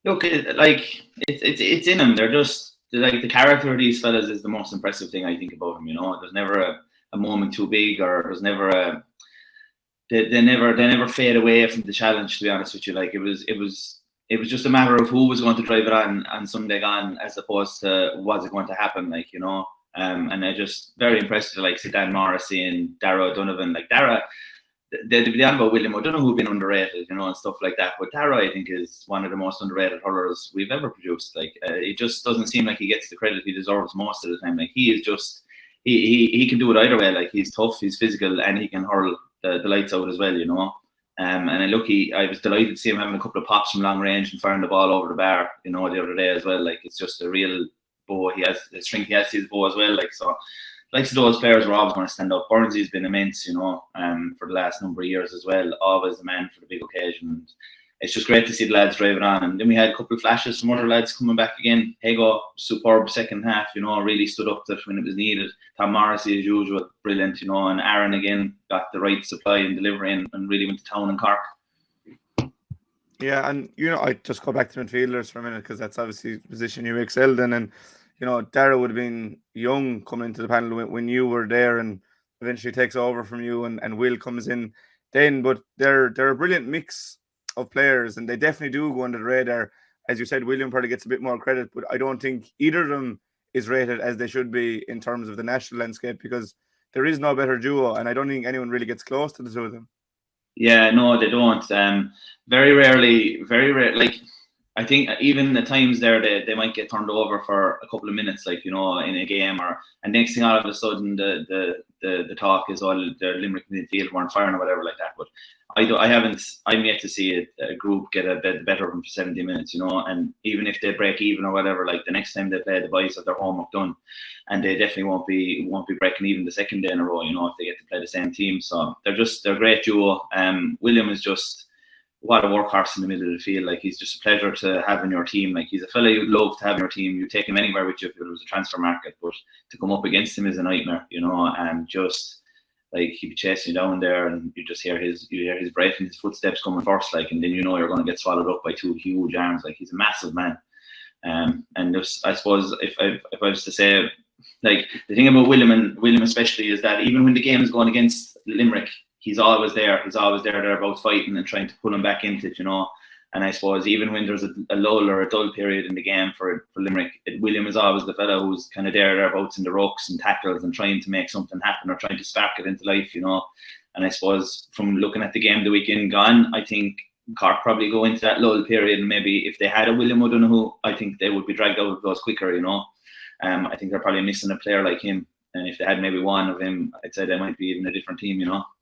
Look, it's in them. They're just like the character of these fellas is the most impressive thing I think about them. You know, there's never a moment too big, or there's never a they never fade away from the challenge. To be honest with you, like it was just a matter of who was going to drive it on Sunday gone, as opposed to was it going to happen. Like, you know, and I just very impressed with like Dan Morrissey and Darragh O'Donovan. Like Darragh, the on about William O'Donoghue who've been underrated, you know, and stuff like that. But Darragh, I think, is one of the most underrated hurlers we've ever produced. Like, it just doesn't seem like he gets the credit he deserves most of the time. Like, he is just he can do it either way. Like, he's tough, he's physical, and he can hurl the lights out as well, you know. And I was delighted to see him having a couple of pops from long range and firing the ball over the bar, you know, the other day as well. Like, it's just a real bow. He has the strength he has to his bow as well. Like, so likes of those players are always going to stand up. Burnsy's been immense, you know, for the last number of years as well. Always a man for the big occasion. And it's just great to see the lads drive it on. And then we had a couple of flashes from other lads coming back again. 𝘕𝘰𝘪, superb second half, you know, really stood up to it when it was needed. Tom Morrissey, as usual, brilliant, you know. And Aaron, again, got the right supply and delivery and really went to town in Cork. Yeah, and, you know, I just go back to midfielders for a minute, because that's obviously the position you excelled in. And, you know, Darragh would have been young coming into the panel when you were there, and eventually takes over from you, and Will comes in then. But they're a brilliant mix of players, and they definitely do go under the radar. As you said, William probably gets a bit more credit, but I don't think either of them is rated as they should be in terms of the national landscape, because there is no better duo, and I don't think anyone really gets close to the two of them. Yeah, no, they don't. Very rarely, like, I think even at times there they might get turned over for a couple of minutes, like, you know, in a game, and next thing all of a sudden the talk is all the Limerick midfield weren't firing or whatever like that. But I'm yet to see a group get a bit better of them for 70 minutes, you know. And even if they break even or whatever, like the next time they play, the boys have their homework done, and they definitely won't be breaking even the second day in a row, you know, if they get to play the same team. So they're a great duo. William is just what a workhorse in the middle of the field. Like, he's just a pleasure to have in your team. Like, he's a fella you'd love to have in your team. You take him anywhere with you if it was a transfer market, but to come up against him is a nightmare, you know. And just like, he'd be chasing you down there, and you just hear his breath and his footsteps coming first, like, and then you know you're going to get swallowed up by two huge arms. Like, he's a massive man. And just, I suppose if I was to say, like, the thing about William especially is that even when the game is going against Limerick, he's always there. He's always there about fighting and trying to pull him back into it, you know. And I suppose even when there's a lull or a dull period in the game for Limerick, William is always the fellow who's kind of thereabouts in the rucks and tackles and trying to make something happen or trying to spark it into life, you know. And I suppose from looking at the game the weekend gone, I think Cork probably go into that lull period, and maybe if they had a William O'Donoghue, I think they would be dragged out of those quicker, you know. I think they're probably missing a player like him. And if they had maybe one of him, I'd say they might be even a different team, you know.